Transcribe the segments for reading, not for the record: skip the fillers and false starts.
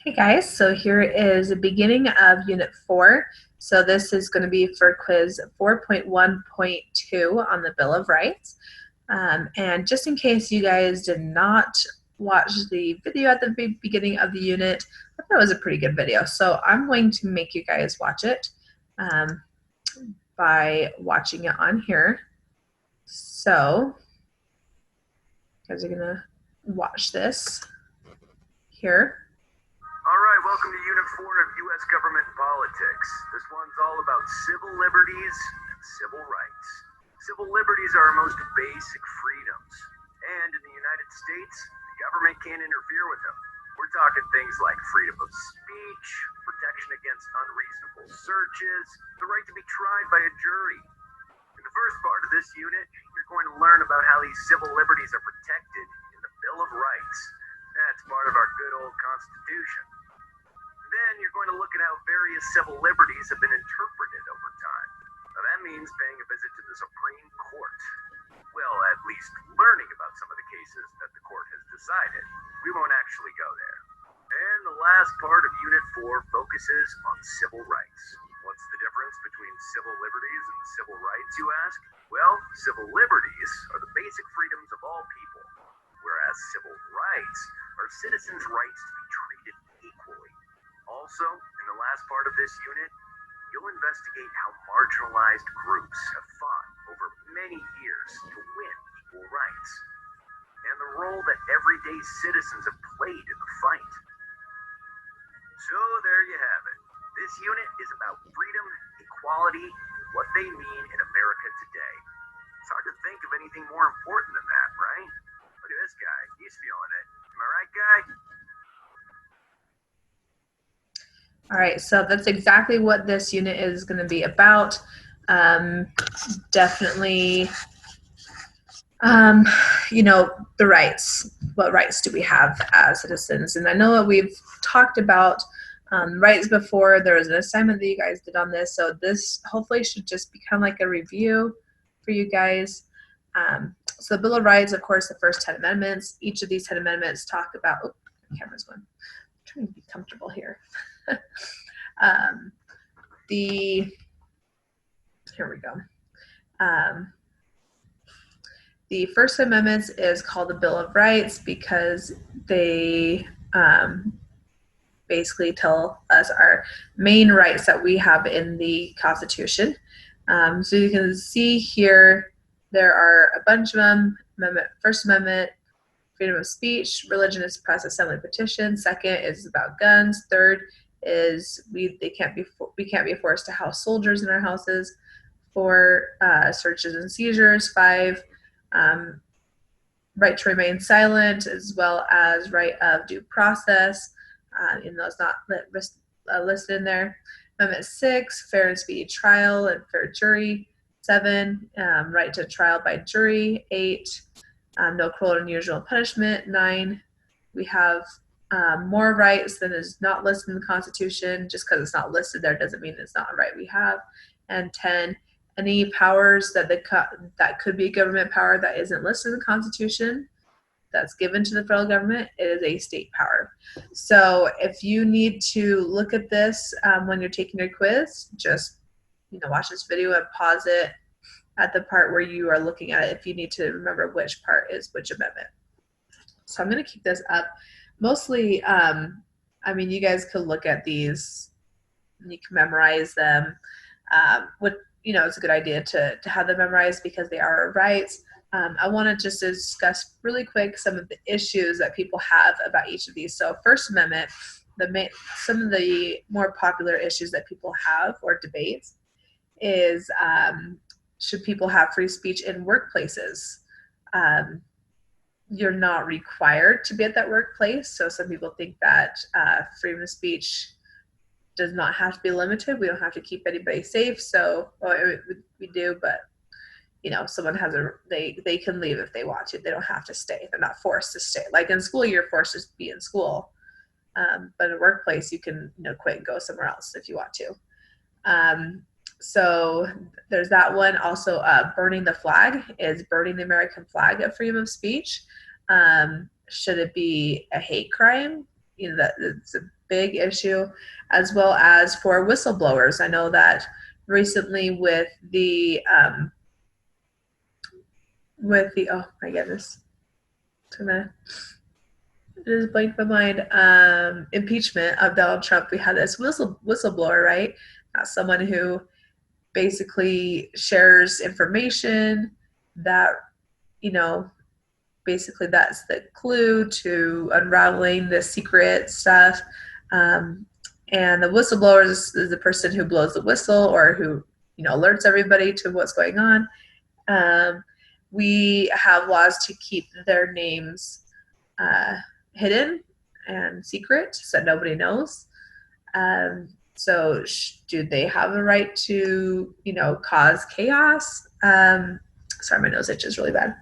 Hey guys, so here is the beginning of Unit 4. So this is going to be for quiz 4.1.2 on the Bill of Rights. And just in case you guys did not watch the video at the beginning of the unit, I thought it was a pretty good video. So I'm going to make you guys watch it by watching it on here. So you guys are going to watch this here. All right, welcome to Unit 4 of U.S. Government Politics. This one's all about civil liberties and civil rights. Civil liberties are our most basic freedoms, and in the United States, the government can't interfere with them. We're talking things like freedom of speech, protection against unreasonable searches, the right to be tried by a jury. In the first part of this unit, you're going to learn about how these civil liberties are protected in the Bill of Rights. That's part of our good old Constitution. Then you're going to look at how various civil liberties have been interpreted over time. Now that means paying a visit to the Supreme Court. Well, at least learning about some of the cases that the court has decided. We won't actually go there. And the last part of Unit 4 focuses on civil rights. What's the difference between civil liberties and civil rights, you ask? Well, civil liberties are the basic freedoms of all people, whereas civil rights are citizens' rights to be treated equally. Also, in the last part of this unit, you'll investigate how marginalized groups have fought over many years to win equal rights, and the role that everyday citizens have played in the fight. So there you have it. This unit is about freedom, equality, and what they mean in America today. It's hard to think of anything more important than that, right? Look at this guy. He's feeling it. Am I right, guy? All right, so that's exactly what this unit is going to be about. Definitely, the rights. What rights do we have as citizens? And I know that we've talked about rights before. There was an assignment that you guys did on this, so this hopefully should just become like a review for you guys. So the Bill of Rights, of course, the first 10 amendments. Each of these 10 amendments talk about, oh, the camera's going. I'm trying to be comfortable here. Here we go. The First Amendment is called the Bill of Rights because they basically tell us our main rights that we have in the Constitution. So you can see here there are a bunch of them. First Amendment, freedom of speech, religion, press, assembly, petition. Second is about guns. Third is we can't be forced to house soldiers in our houses. 4, searches and seizures. 5, right to remain silent, as well as right of due process, even though it's not listed in there. Amendment 6, fair and speedy trial and fair jury. 7, right to trial by jury. 8, no cruel or unusual punishment. 9, we have more rights than is not listed in the Constitution. Just because it's not listed there doesn't mean it's not a right we have. And 10, any powers that could be government power that isn't listed in the Constitution that's given to the federal government, it is a state power. So if you need to look at this when you're taking your quiz, just watch this video and pause it at the part where you are looking at it if you need to remember which part is which amendment. So I'm going to keep this up. Mostly, you guys could look at these and you can memorize them. It's a good idea to have them memorized because they are our rights. I want to just discuss really quick some of the issues that people have about each of these. So First Amendment, some of the more popular issues that people have or debates is should people have free speech in workplaces? You're not required to be at that workplace. So some people think that freedom of speech does not have to be limited. We don't have to keep anybody safe. So we do, but someone has they can leave if they want to. They don't have to stay. They're not forced to stay. Like in school, you're forced to be in school. But in a workplace, you can quit and go somewhere else if you want to. So there's that one. Also, burning the flag. Is burning the American flag a freedom of speech? Should it be a hate crime? That it's a big issue, as well as for whistleblowers. I know that recently oh my goodness, it's gonna just blanked my mind, impeachment of Donald Trump, we had this whistleblower, right? Someone who basically shares information that, you know, basically that's the clue to unraveling the secret stuff. And the whistleblower is the person who blows the whistle or who, alerts everybody to what's going on. We have laws to keep their names hidden and secret so nobody knows. So do they have a right to, cause chaos? Sorry, my nose itches really bad.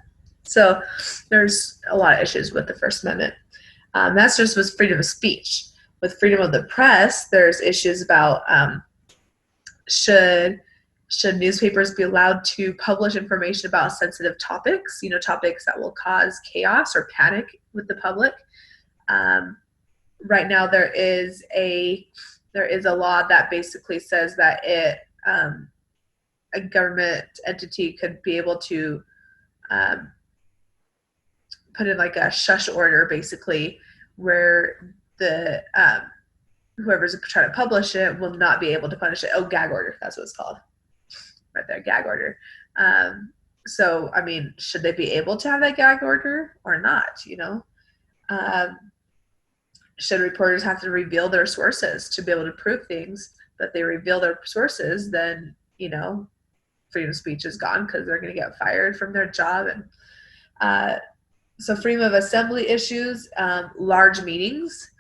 So there's a lot of issues with the First Amendment. That's just with freedom of speech. With freedom of the press, there's issues about should newspapers be allowed to publish information about sensitive topics, topics that will cause chaos or panic with the public. Right now there is a law that basically says that a government entity could be able to put in like a shush order, basically, where the whoever's trying to publish it will not be able to publish it. Oh, gag order, that's what it's called. Right there, gag order. So, I mean, should they be able to have that gag order or not, should reporters have to reveal their sources to be able to prove things? But if they reveal their sources, then, freedom of speech is gone because they're going to get fired from their job. And so freedom of assembly issues, large meetings.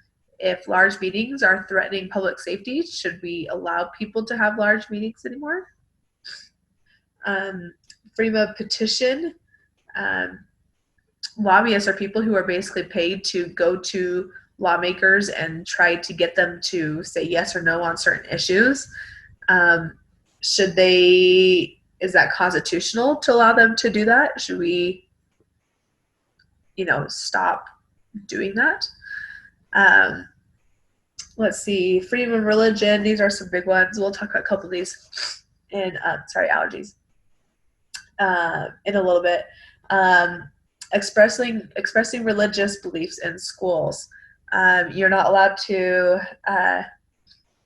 If large meetings are threatening public safety, should we allow people to have large meetings anymore? Freedom of petition. Lobbyists are people who are basically paid to go to lawmakers and try to get them to say yes or no on certain issues. Is that constitutional to allow them to do that? Should we, stop doing that? Let's see, freedom of religion. These are some big ones. We'll talk about a couple of these in, allergies in a little bit. Expressing religious beliefs in schools. You're not allowed to,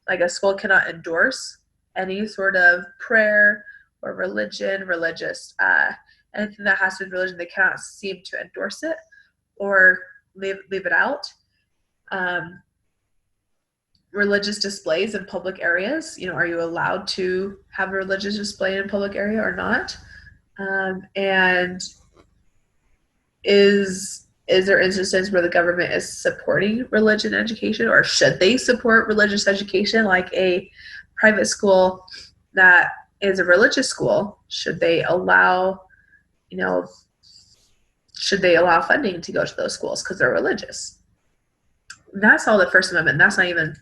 like a school cannot endorse any sort of prayer or religious, anything that has to do with religion. They cannot seem to endorse it or leave it out. Religious displays in public areas. Are you allowed to have a religious display in a public area or not? And is there instances where the government is supporting religion education, or should they support religious education, like a private school that is a religious school? Should they allow funding to go to those schools because they're religious? And that's all the First Amendment. That's not even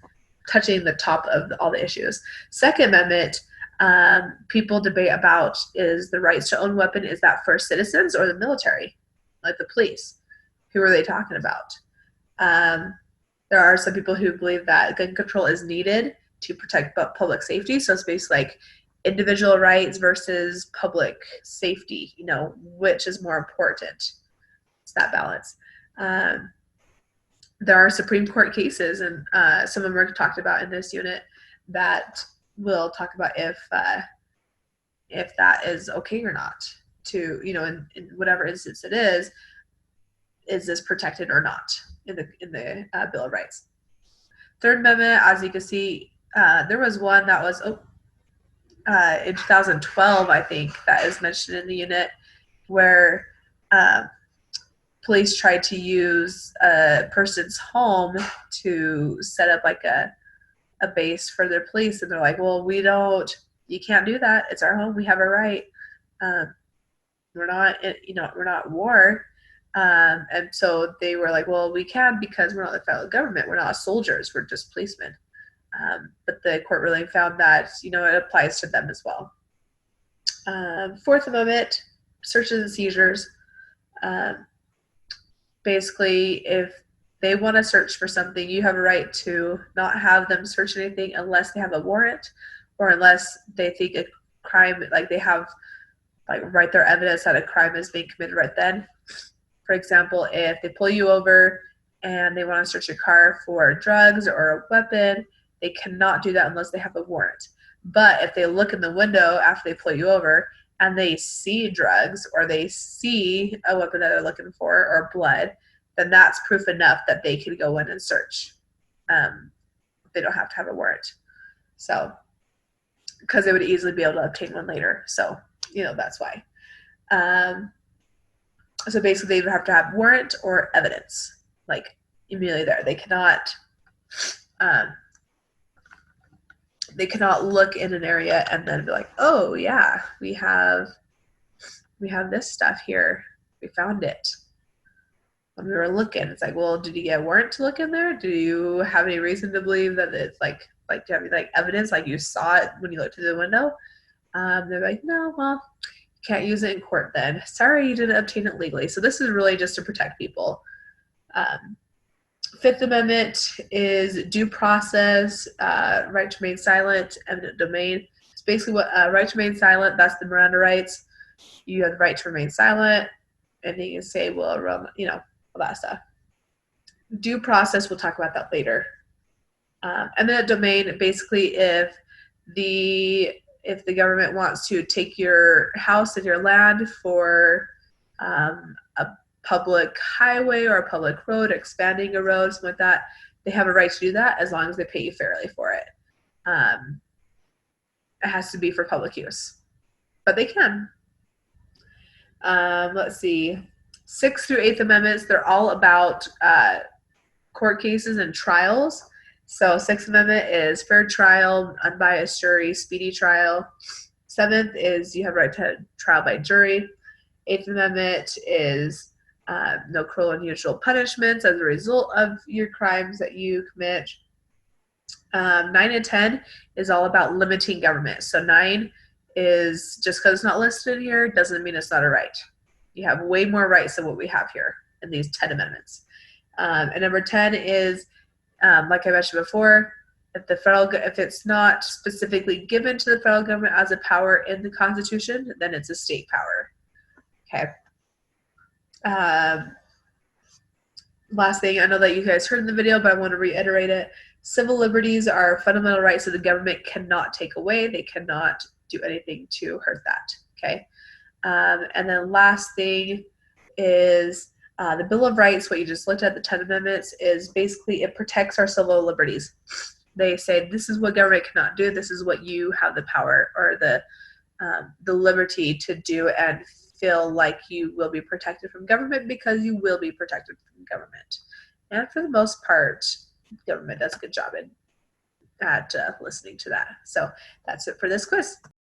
touching the top of all the issues. Second Amendment, people debate about is the rights to own weapon, is that for citizens or the military, like the police? Who are they talking about? There are some people who believe that gun control is needed to protect public safety. So it's basically like individual rights versus public safety, which is more important? It's that balance. There are Supreme Court cases, and some of them are talked about in this unit, that will talk about if that is okay or not to, in whatever instance it is this protected or not in the Bill of Rights. Third Amendment, as you can see, there was one that was in 2012, I think, that is mentioned in the unit, where police tried to use a person's home to set up like a base for their police, and they're like, well, you can't do that. It's our home. We have a right. We're not at war. And so they were like, well, we can because we're not the federal government. We're not soldiers. We're just policemen. But the court ruling found that, it applies to them as well. Fourth Amendment, searches and seizures. Basically, if they want to search for something, you have a right to not have them search anything unless they have a warrant or unless they think a crime, like they have like right there evidence that a crime is being committed right then. For example, if they pull you over and they want to search your car for drugs or a weapon, they cannot do that unless they have a warrant. But if they look in the window after they pull you over and they see drugs or they see a weapon that they're looking for or blood, then that's proof enough that they can go in and search. They don't have to have a warrant. So, because they would easily be able to obtain one later. So, that's why. So basically, they would have to have warrant or evidence, like immediately there. They cannot look in an area and then be like, oh yeah, we have this stuff here. We found it when we were looking. It's like, well, did you get a warrant to look in there? Do you have any reason to believe that it's like do you have like evidence, like you saw it when you looked through the window? They're like, no, well, can't use it in court then. Sorry, you didn't obtain it legally. So this is really just to protect people. Fifth Amendment is due process, right to remain silent, eminent domain. It's basically what right to remain silent, that's the Miranda rights. You have the right to remain silent, and then you can say, well, all that stuff. Due process, we'll talk about that later. Eminent domain, basically if the government wants to take your house and your land for a public highway or a public road, expanding a road, something like that, they have a right to do that as long as they pay you fairly for it. It has to be for public use, but they can. Let's see. 6th through 8th Amendments, they're all about court cases and trials. So 6th Amendment is fair trial, unbiased jury, speedy trial. 7th is you have a right to trial by jury. 8th Amendment is no cruel and unusual punishments as a result of your crimes that you commit. 9 and 10 is all about limiting government. So 9 is just because it's not listed here doesn't mean it's not a right. You have way more rights than what we have here in these 10 amendments. And number 10 is, like I mentioned before, if it's not specifically given to the federal government as a power in the Constitution, then it's a state power. Okay. Last thing, I know that you guys heard in the video, but I want to reiterate it. Civil liberties are fundamental rights that the government cannot take away. They cannot do anything to hurt that. Okay. And then last thing is the Bill of Rights, what you just looked at, the 10 amendments, is basically it protects our civil liberties. They say this is what government cannot do. This is what you have the power or the liberty to do and feel like you will be protected from government because you will be protected from government. And for the most part, government does a good job at listening to that. So that's it for this quiz.